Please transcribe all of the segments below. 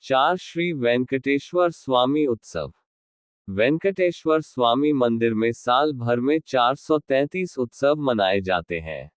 4 श्री वेंकटेश्वर स्वामी उत्सव। वेंकटेश्वर स्वामी मंदिर में साल भर में 433 उत्सव मनाए जाते हैं।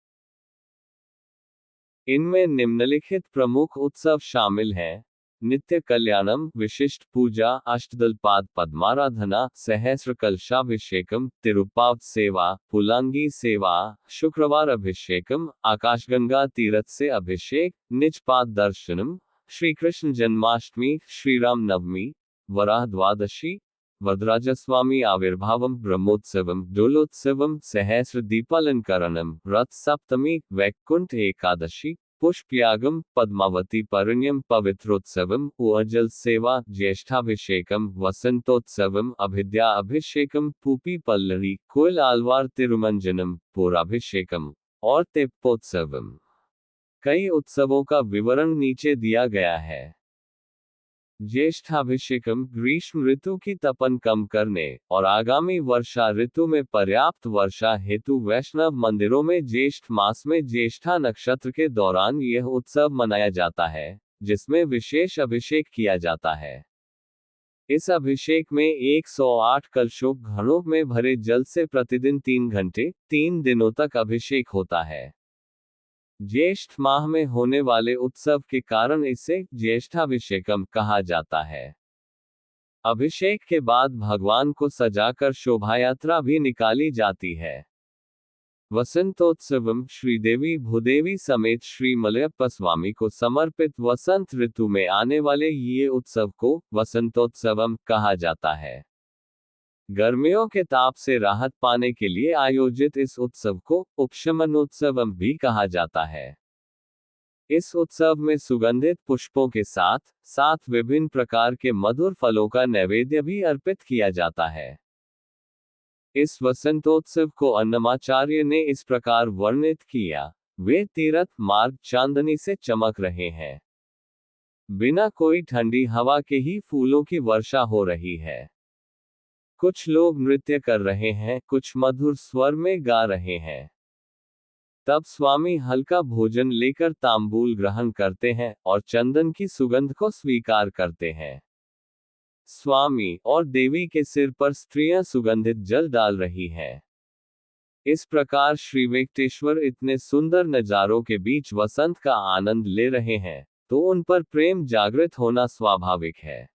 इनमें निम्नलिखित प्रमुख उत्सव शामिल हैं: नित्य कल्याणम, विशिष्ट पूजा, अष्टदलपाद पद्माराधना, सहस्र कलशाभिषेकम, तिरुप्पाव सेवा, पुलांगी सेवा, शुक्रवार अभिषेकम, आकाशगंगा तीर्थ से अभिषेक, निजपाद दर्शनम, श्री कृष्ण जन्माष्टमी, श्रीराम नवमी, वराह द्वादशी, वरदराजस्वामी आविर्भावम, ब्रह्मोत्सवम, डोलोत्सवम, सहस्र दीपालंकरणम, रथ सप्तमी, वैकुंठ एकादशी, पुष्पयागम, पद्मावती परिण्यम, पवित्रोत्सवम, उअजल सेवा, ज्येष्ठाभिषेकम, वसंतोत्सवम, अभिद्या अभिषेकम, पूपी पल्लरी, कोयल आलवार तिरुमंजनम, पूराभिषेकम और तेप्पोत्सवम। कई उत्सवों का विवरण नीचे दिया गया है। ज्येष्ठाभिषेकम, ग्रीष्म ऋतु की तपन कम करने और आगामी वर्षा ऋतु में पर्याप्त वर्षा हेतु वैष्णव मंदिरों में ज्येष्ठ मास में ज्येष्ठा नक्षत्र के दौरान यह उत्सव मनाया जाता है, जिसमें विशेष अभिषेक किया जाता है। इस अभिषेक में 108 कलशों घड़ों में भरे जल से प्रतिदिन 3 घंटे 3 दिनों तक अभिषेक होता है। ज्येष्ठ माह में होने वाले उत्सव के कारण इसे ज्येष्ठाभिषेकम कहा जाता है। अभिषेक के बाद भगवान को सजाकर शोभायात्रा भी निकाली जाती है। वसंतोत्सवम, श्रीदेवी भूदेवी समेत श्री मलयप्पा स्वामी को समर्पित वसंत ऋतु में आने वाले ये उत्सव को वसंतोत्सवम कहा जाता है। गर्मियों के ताप से राहत पाने के लिए आयोजित इस उत्सव को उपशमनोत्सवम भी कहा जाता है। इस उत्सव में सुगंधित पुष्पों के साथ साथ विभिन्न प्रकार के मधुर फलों का नैवेद्य भी अर्पित किया जाता है। इस वसंतोत्सव को अन्नमाचार्य ने इस प्रकार वर्णित किया: वे तीर्थ मार्ग चांदनी से चमक रहे हैं। बिना कोई ठंडी हवा के ही फूलों की वर्षा हो रही है। कुछ लोग नृत्य कर रहे हैं, कुछ मधुर स्वर में गा रहे हैं। तब स्वामी हल्का भोजन लेकर तांबूल ग्रहण करते हैं और चंदन की सुगंध को स्वीकार करते हैं। स्वामी और देवी के सिर पर स्त्रियां सुगंधित जल डाल रही हैं। इस प्रकार श्री वेंकटेश्वर इतने सुंदर नजारों के बीच वसंत का आनंद ले रहे हैं, तो उन पर प्रेम जागृत होना स्वाभाविक है।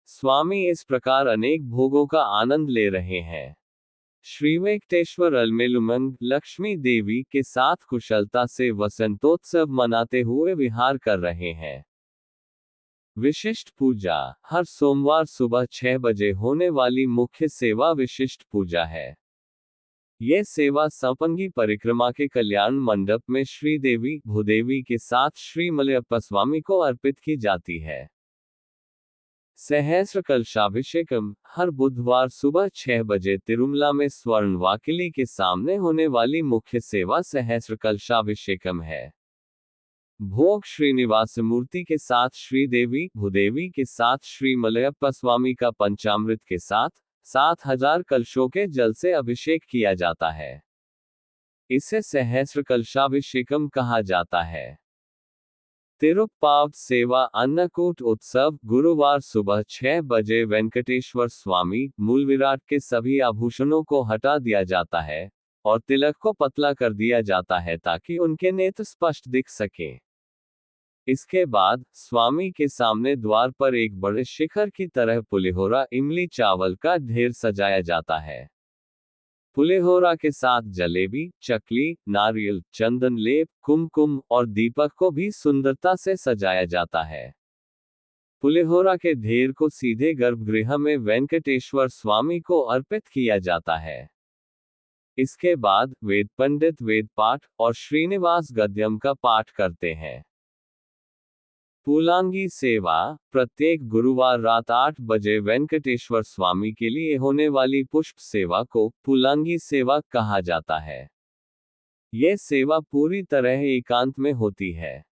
स्वामी इस प्रकार अनेक भोगों का आनंद ले रहे हैं। श्री वेंकटेश्वर अलमेलुमंग लक्ष्मी देवी के साथ कुशलता से वसंतोत्सव मनाते हुए विहार कर रहे हैं। विशिष्ट पूजा, हर सोमवार सुबह 6 बजे होने वाली मुख्य सेवा विशिष्ट पूजा है। यह सेवा सपंगी परिक्रमा के कल्याण मंडप में श्रीदेवी भूदेवी के साथ श्री मलयप्पा स्वामी को अर्पित की जाती है। सहस्र कलशाभिषेकम, हर बुधवार सुबह 6 बजे तिरुमला में स्वर्ण वाकिली के सामने होने वाली मुख्य सेवा सहस्र कलशाभिषेकम है। भोग श्रीनिवास मूर्ति के साथ श्रीदेवी भूदेवी के साथ श्री मलयप्पा स्वामी का पंचामृत के साथ 7000 कलशों के जल से अभिषेक किया जाता है। इसे सहस्र कलशाभिषेकम कहा जाता है। तिरुप्पाव सेवा अन्नकूट उत्सव, गुरुवार सुबह 6 बजे वेंकटेश्वर स्वामी मूलविराट के सभी आभूषणों को हटा दिया जाता है और तिलक को पतला कर दिया जाता है ताकि उनके नेत्र स्पष्ट दिख सके। इसके बाद स्वामी के सामने द्वार पर एक बड़े शिखर की तरह पुलिहोरा इमली चावल का ढेर सजाया जाता है। पुलिहोरा के साथ जलेबी, चकली, नारियल, चंदन लेप, कुमकुम और दीपक को भी सुंदरता से सजाया जाता है। पुलिहोरा के ढेर को सीधे गर्भगृह में वेंकटेश्वर स्वामी को अर्पित किया जाता है। इसके बाद वेद पंडित वेद पाठ और श्रीनिवास गद्यम का पाठ करते हैं। पुलांगी सेवा, प्रत्येक गुरुवार रात 8 बजे वेंकटेश्वर स्वामी के लिए होने वाली पुष्प सेवा को पुलांगी सेवा कहा जाता है। यह सेवा पूरी तरह एकांत में होती है।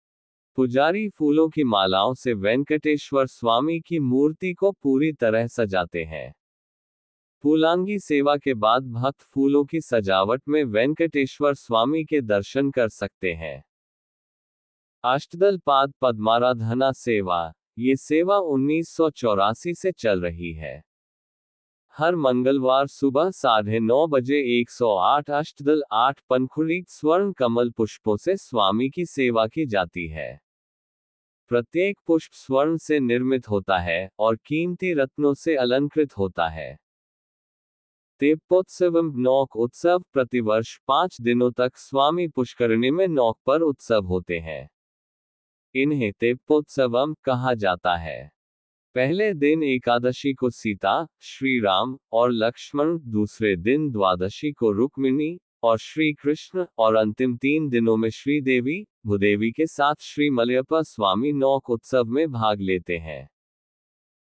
पुजारी फूलों की मालाओं से वेंकटेश्वर स्वामी की मूर्ति को पूरी तरह सजाते हैं। पुलांगी सेवा के बाद भक्त फूलों की सजावट में वेंकटेश्वर स्वामी के दर्शन कर सकते हैं। अष्टदल पाद पद्माराधना सेवा, ये सेवा 1984 से चल रही है। हर मंगलवार सुबह 9:30 बजे 108 अष्टदल 8 पंखुड़ित स्वर्ण कमल पुष्पों से स्वामी की सेवा की जाती है। प्रत्येक पुष्प स्वर्ण से निर्मित होता है और कीमती रत्नों से अलंकृत होता है। तेप्पोत्सवम नौक उत्सव प्रतिवर्ष 5 दिनों तक स्वामी पुष्करिणी में नौक पर उत्सव होते हैं। इन्हें तेप्पोत्सवम कहा जाता है। पहले दिन एकादशी को सीता, श्री राम और लक्ष्मण, दूसरे दिन द्वादशी को रुक्मिणी और श्री कृष्ण और अंतिम 3 दिनों में श्रीदेवी, भूदेवी के साथ श्री मलयप्पा स्वामी नौक उत्सव में भाग लेते हैं।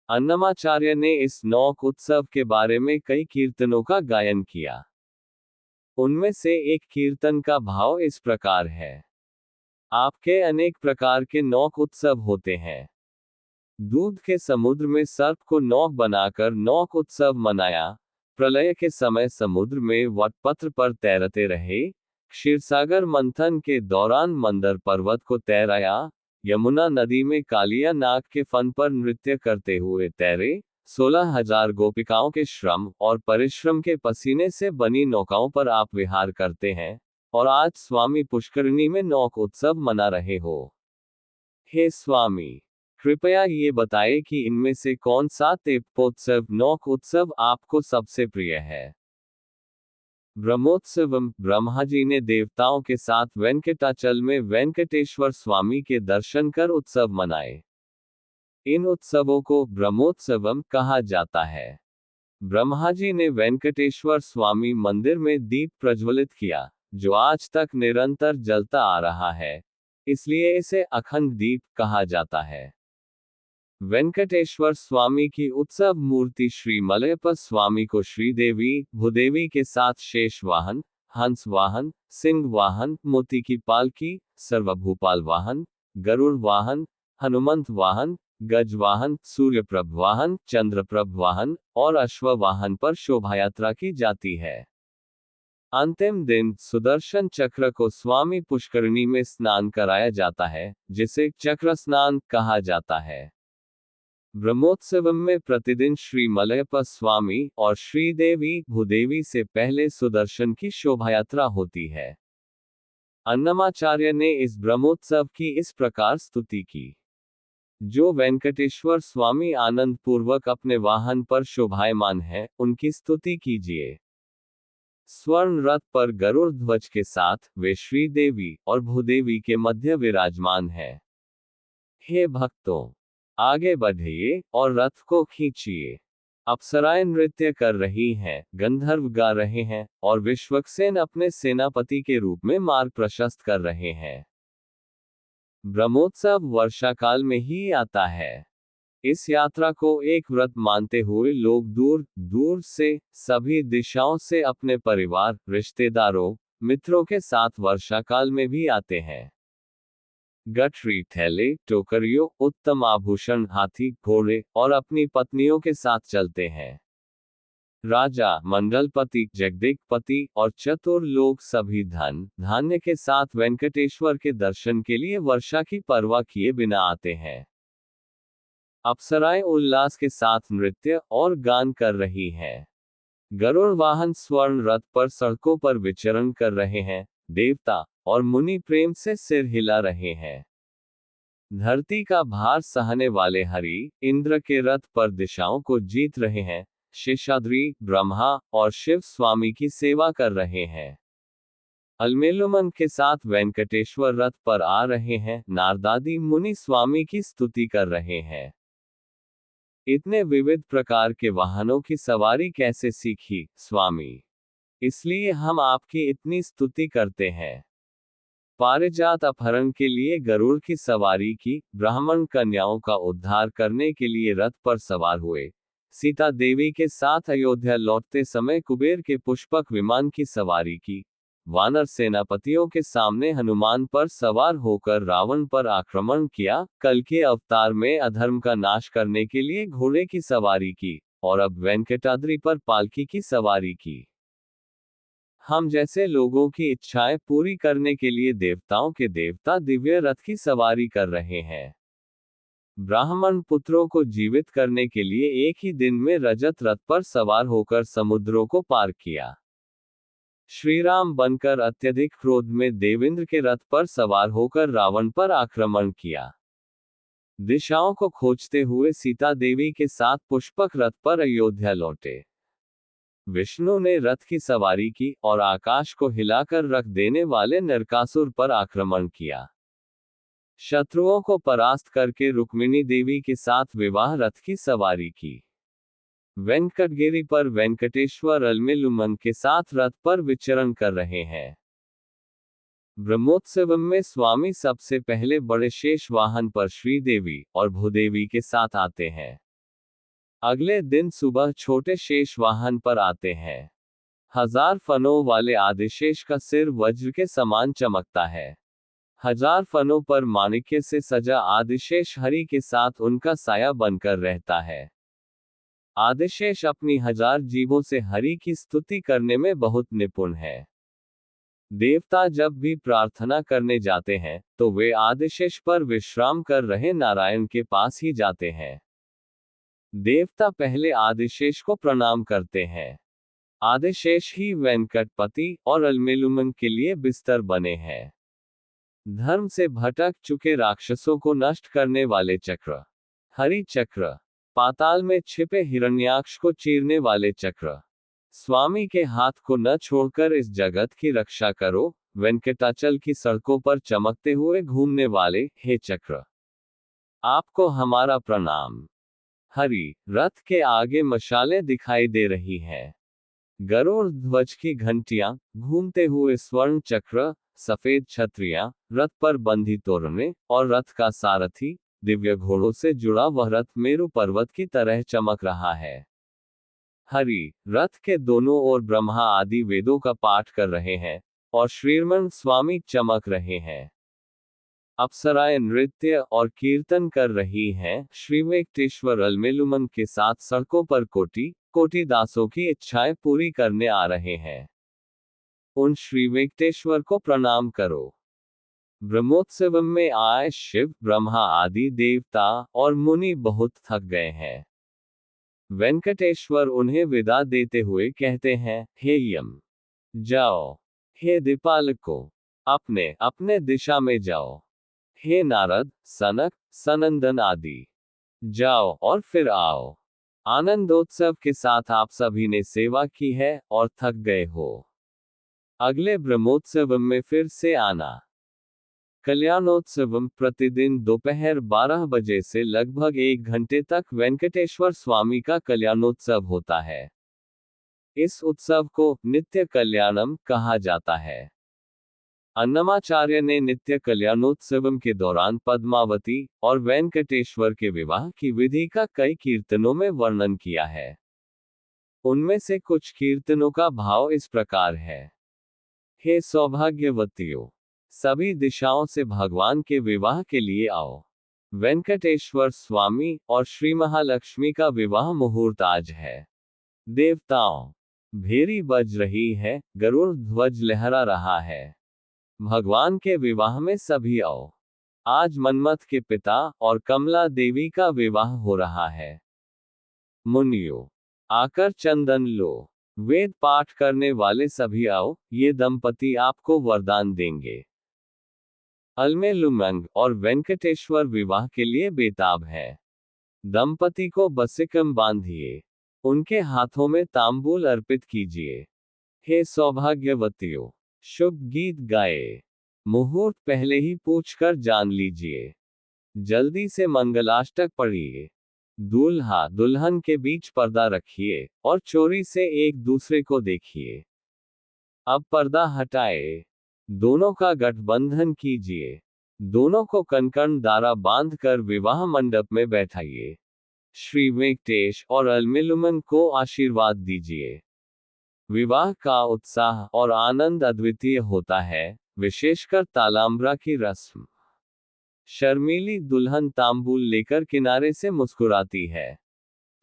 अन्नमाचार्य ने इस नौक उत्सव के बारे में कई कीर्तनों का गायन किया। उनमें से एक कीर्तन का भाव इस प्रकार है। आपके अनेक प्रकार के नौक उत्सव होते हैं। दूध के समुद्र में सर्प को नौक बनाकर नौक उत्सव मनाया। प्रलय के समय समुद्र में वटपत्र पर तैरते रहे। क्षीरसागर मंथन के दौरान मंदर पर्वत को तैराया। यमुना नदी में कालिया नाग के फन पर नृत्य करते हुए तैरे। 16,000 गोपिकाओं के श्रम और परिश्रम के पसीने से बनी नौकाओं पर आप विहार करते हैं, और आज स्वामी पुष्करिणी में नौक उत्सव मना रहे हो। हे स्वामी, कृपया ये बताएं कि इनमें से कौन सा तेप्पोत्सव नौक उत्सव आपको सबसे प्रिय है। ब्रह्मोत्सवम ब्रह्मा जी ने देवताओं के साथ वेंकटाचल में वेंकटेश्वर स्वामी के दर्शन कर उत्सव मनाए। इन उत्सवों को ब्रह्मोत्सवम कहा जाता है। ब्रह्मा जी ने वेंकटेश्वर स्वामी मंदिर में दीप प्रज्वलित किया, जो आज तक निरंतर जलता आ रहा है, इसलिए इसे अखंड दीप कहा जाता है। वेंकटेश्वर स्वामी की उत्सव मूर्ति श्री मलयप्पा स्वामी को श्रीदेवी, भूदेवी के साथ शेष वाहन, हंस वाहन, सिंह वाहन, मोती की पालकी, सर्वभूपाल वाहन, गरुड़ वाहन, हनुमंत वाहन, गज वाहन, सूर्यप्रभ वाहन, चंद्रप्रभ वाहन और अश्व वाहन पर शोभायात्रा की जाती है। अंतिम दिन सुदर्शन चक्र को स्वामी पुष्करिणी में स्नान कराया जाता है, जिसे चक्र स्नान कहा जाता है। ब्रह्मोत्सवम में प्रतिदिन श्री मलयप्पा स्वामी और श्रीदेवी, भूदेवी से पहले सुदर्शन की शोभायात्रा होती है। अन्नमाचार्य ने इस ब्रह्मोत्सव की इस प्रकार स्तुति की। जो वेंकटेश्वर स्वामी आनंद पूर्वक अपने वाहन पर शोभायमान है, उनकी स्तुति कीजिए। स्वर्ण रथ पर गरुड़ ध्वज के साथ वे श्रीदेवी और भूदेवी के मध्य विराजमान है। हे भक्तों, आगे बढ़िए और रथ को खींचिए। अप्सराएं नृत्य कर रही हैं, गंधर्व गा रहे हैं, और विश्वक्सेन अपने सेनापति के रूप में मार्ग प्रशस्त कर रहे हैं। ब्रह्मोत्सव वर्षाकाल में ही आता है। इस यात्रा को एक व्रत मानते हुए लोग दूर दूर से, सभी दिशाओं से अपने परिवार, रिश्तेदारों, मित्रों के साथ वर्षाकाल में भी आते हैं। गठरी, थैले, टोकरियों, उत्तम आभूषण, हाथी, घोड़े और अपनी पत्नियों के साथ चलते हैं। राजा, मंडलपति, जगदेकपति और चतुर लोग सभी धन धान्य के साथ वेंकटेश्वर के दर्शन के लिए वर्षा की परवाह किए बिना आते हैं। अप्सराएं उल्लास के साथ नृत्य और गान कर रही हैं। गरुड़ वाहन स्वर्ण रथ पर सड़कों पर विचरण कर रहे हैं। देवता और मुनि प्रेम से सिर हिला रहे हैं। धरती का भार सहने वाले हरि, इंद्र के रथ पर दिशाओं को जीत रहे हैं। शेषाद्रि, ब्रह्मा और शिव स्वामी की सेवा कर रहे हैं। अलमेलुमन के साथ वेंकटेश्वर रथ पर आ रहे हैं। नारदादि मुनि स्वामी की स्तुति कर रहे हैं। इतने विविध प्रकार के वाहनों की सवारी कैसे सीखी, स्वामी? इसलिए हम आपकी इतनी स्तुति करते हैं। पारिजात अपहरण के लिए गरुड़ की सवारी की, ब्राह्मण कन्याओं का उद्धार करने के लिए रथ पर सवार हुए, सीता देवी के साथ अयोध्या लौटते समय कुबेर के पुष्पक विमान की सवारी की, वानर सेनापतियों के सामने हनुमान पर सवार होकर रावण पर आक्रमण किया, कल के अवतार में अधर्म का नाश करने के लिए घोड़े की सवारी की, और अब वेंकटाद्रि पर पालकी की सवारी की। हम जैसे लोगों की इच्छाएं पूरी करने के लिए देवताओं के देवता दिव्य रथ की सवारी कर रहे हैं। ब्राह्मण पुत्रों को जीवित करने के लिए एक ही दिन में रजत रथ पर सवार होकर समुद्रों को पार किया। श्रीराम बनकर अत्यधिक क्रोध में देवेंद्र के रथ पर सवार होकर रावण पर आक्रमण किया। दिशाओं को खोजते हुए सीता देवी के साथ पुष्पक रथ पर अयोध्या लौटे। विष्णु ने रथ की सवारी की और आकाश को हिलाकर रख देने वाले नरकासुर पर आक्रमण किया। शत्रुओं को परास्त करके रुक्मिणी देवी के साथ विवाह रथ की सवारी की। वेंकटगिरी पर वेंकटेश्वर अलमेलुमंग के साथ रथ पर विचरण कर रहे हैं। ब्रह्मोत्सव में स्वामी सबसे पहले बड़े शेष वाहन पर श्रीदेवी और भूदेवी के साथ आते हैं। अगले दिन सुबह छोटे शेष वाहन पर आते हैं। 1000 फनों वाले आदिशेष का सिर वज्र के समान चमकता है। 1000 फनों पर माणिक्य से सजा आदिशेष हरि के साथ उनका साया बनकर रहता है। आदिशेष अपनी 1000 जीभों से हरि की स्तुति करने में बहुत निपुण है। देवता जब भी प्रार्थना करने जाते हैं तो वे आदिशेष पर विश्राम कर रहे नारायण के पास ही जाते हैं। देवता पहले आदिशेष को प्रणाम करते हैं। आदिशेष ही वेंकटपति और अलमेलुमंग के लिए बिस्तर बने हैं। धर्म से भटक चुके राक्षसों को नष्ट करने वाले चक्र, हरि चक्र, पाताल में छिपे हिरण्याक्ष को चीरने वाले चक्र, स्वामी के हाथ को न छोड़कर इस जगत की रक्षा करो, वेंकटाचल की सड़कों पर चमकते हुए घूमने वाले हे चक्र, आपको हमारा प्रणाम। हरि रथ के आगे मशालें दिखाई दे रही हैं। गरुड़ ध्वज की घंटियां, घूमते हुए स्वर्ण चक्र, सफेद छतरियां, रथ पर बंधी तोरणे और रथ का सारथी, दिव्य घोड़ों से जुड़ा वह रथ मेरु पर्वत की तरह चमक रहा है। हरि रथ के दोनों ओर ब्रह्मा आदि वेदों का पाठ कर रहे हैं और श्रीरमण स्वामी चमक रहे हैं। अप्सराएं नृत्य और कीर्तन कर रही हैं। श्री वेंकटेश्वर अलमेलुमंग के साथ सड़कों पर कोटि कोटि दासों की इच्छाएं पूरी करने आ रहे हैं। उन श्री वेंकटेश्वर को प्रणाम करो। ब्रह्मोत्सव में आए शिव, ब्रह्मा आदि देवता और मुनि बहुत थक गए हैं। वेंकटेश्वर उन्हें विदा देते हुए कहते हैं, हे यम, जाओ। हे दिपालको, अपने अपने दिशा में जाओ। हे नारद, सनक, सनंदन आदि, जाओ और फिर आओ। आनंदोत्सव के साथ आप सभी ने सेवा की है और थक गए हो। अगले ब्रह्मोत्सव में फिर से आना। कल्याणोत्सवम प्रतिदिन दोपहर 12 बजे से लगभग 1 घंटे तक वेंकटेश्वर स्वामी का कल्याणोत्सव होता है। इस उत्सव को नित्य कल्याणम कहा जाता है। अन्नमाचार्य ने नित्य कल्याणोत्सवम के दौरान पद्मावती और वेंकटेश्वर के विवाह की विधि का कई कीर्तनों में वर्णन किया है। उनमें से कुछ कीर्तनों का भाव इस प्रकार है। हे सौभाग्यवतियों, सभी दिशाओं से भगवान के विवाह के लिए आओ। वेंकटेश्वर स्वामी और श्री महालक्ष्मी का विवाह मुहूर्त आज है। देवताओं, भेरी बज रही है, गरुड़ ध्वज लहरा रहा है। भगवान के विवाह में सभी आओ। आज मन्मथ के पिता और कमला देवी का विवाह हो रहा है। मुनियों, आकर चंदन लो। वेद पाठ करने वाले सभी आओ, ये दंपति आपको वरदान देंगे। अलमेलुमंग और वेंकटेश्वर विवाह के लिए बेताब है। दंपति को बसिकम बांधिए। उनके हाथों में तांबूल अर्पित कीजिए। हे सौभाग्यवतियों, शुभ गीत गाए। मुहूर्त पहले ही पूछकर जान लीजिए। जल्दी से मंगलाष्टक पढ़िए। दूल्हा दुल्हन के बीच पर्दा रखिए और चोरी से एक दूसरे को देखिए। अब पर्दा हटाए। दोनों का गठबंधन कीजिए। दोनों को कनकन दारा बांधकर विवाह मंडप में बैठाइए। श्री वेंकटेश और अलमेलुमंग को आशीर्वाद दीजिए। विवाह का उत्साह और आनंद अद्वितीय होता है, विशेषकर तालाम्बरा की रस्म। शर्मीली दुल्हन तांबूल लेकर किनारे से मुस्कुराती है।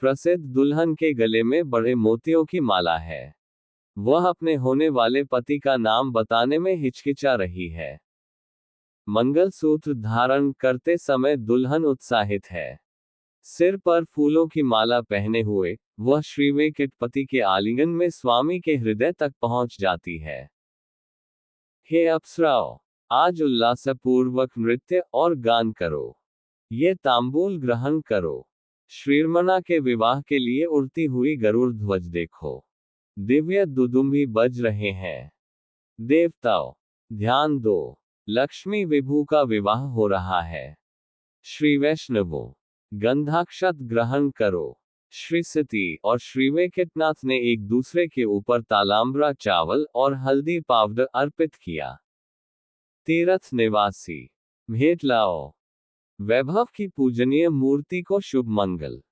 प्रसिद्ध दुल्हन के गले में बड़े मोतियों की माला है। वह अपने होने वाले पति का नाम बताने में हिचकिचा रही है। मंगलसूत्र धारण करते समय दुल्हन उत्साहित है। सिर पर फूलों की माला पहने हुए वह श्री वेंकटपति के आलिंगन में स्वामी के हृदय तक पहुंच जाती है। हे अप्सराओं, आज उल्लासपूर्वक नृत्य और गान करो। ये तांबूल ग्रहण करो। श्रीरमणा के विवाह के लिए उड़ती हुई गरुड़ ध्वज देखो। दिव्य दुदुम्भी बज रहे हैं। देवताओं, ध्यान दो, लक्ष्मी विभु का विवाह हो रहा है। श्री वैष्णवों, गंधाक्षत ग्रहण करो। श्री सती और श्री वेंकटनाथ ने एक दूसरे के ऊपर तालाम्बरा चावल और हल्दी पाउडर अर्पित किया। तीर्थ निवासी, भेंट लाओ। वैभव की पूजनीय मूर्ति को शुभ मंगल।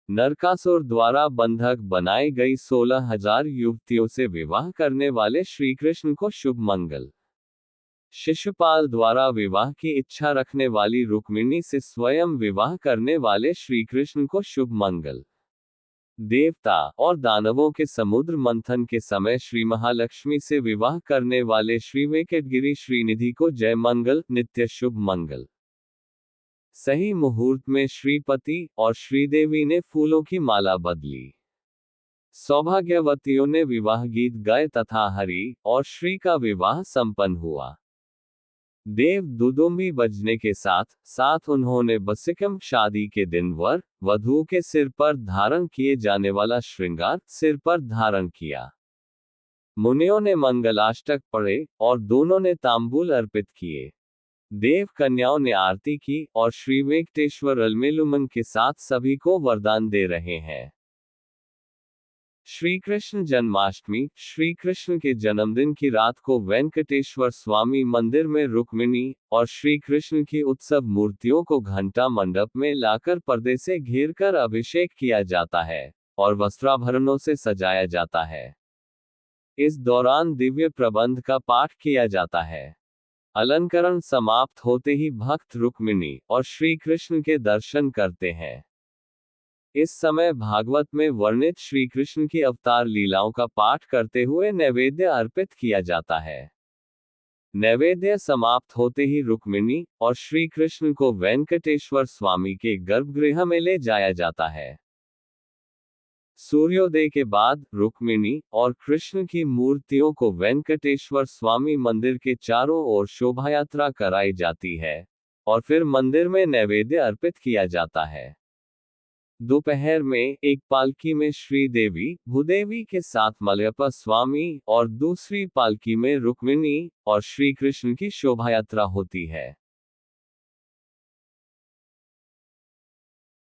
नरकासुर द्वारा बंधक बनाई गई 16,000 युवतियों से विवाह करने वाले श्री कृष्ण को शुभ मंगल। शिशुपाल द्वारा विवाह की इच्छा रखने वाली रुक्मिणी से स्वयं विवाह करने वाले श्री कृष्ण को शुभ मंगल। देवता और दानवों के समुद्र मंथन के समय श्री महालक्ष्मी से विवाह करने वाले श्री वेंकटगिरी श्रीनिधि को जय मंगल, नित्य शुभ मंगल। सही मुहूर्त में श्रीपति और श्रीदेवी ने फूलों की माला बदली। सौभाग्यवतियों ने विवाह गीत गाए तथा हरि और श्री का विवाह संपन्न हुआ। देव दुदुम्भी बजने के साथ साथ उन्होंने बसिकम शादी के दिन वर वधू के सिर पर धारण किए जाने वाला श्रृंगार सिर पर धारण किया। मुनियों ने मंगलाष्टक पढ़े और दोनों ने तांबूल अर्पित किए। देव कन्याओं ने आरती की और श्री वेंकटेश्वर अलमेलुमन के साथ सभी को वरदान दे रहे हैं। श्री कृष्ण जन्माष्टमी, श्री कृष्ण के जन्मदिन की रात को वेंकटेश्वर स्वामी मंदिर में रुक्मिणी और श्री कृष्ण की उत्सव मूर्तियों को घंटा मंडप में लाकर पर्दे से घेरकर अभिषेक किया जाता है और वस्त्राभरणों से सजाया जाता है। इस दौरान दिव्य प्रबंध का पाठ किया जाता है। अलंकरण समाप्त होते ही भक्त रुक्मिणी और श्री कृष्ण के दर्शन करते हैं। इस समय भागवत में वर्णित श्री कृष्ण की अवतार लीलाओं का पाठ करते हुए नैवेद्य अर्पित किया जाता है। नैवेद्य समाप्त होते ही रुक्मिणी और श्री कृष्ण को वेंकटेश्वर स्वामी के गर्भगृह में ले जाया जाता है। सूर्योदय के बाद रुक्मिणी और कृष्ण की मूर्तियों को वेंकटेश्वर स्वामी मंदिर के चारों ओर शोभायात्रा कराई जाती है और फिर मंदिर में नैवेद्य अर्पित किया जाता है। दोपहर में एक पालकी में श्रीदेवी भूदेवी के साथ मलयप्पा स्वामी और दूसरी पालकी में रुक्मिणी और श्री कृष्ण की शोभायात्रा होती है।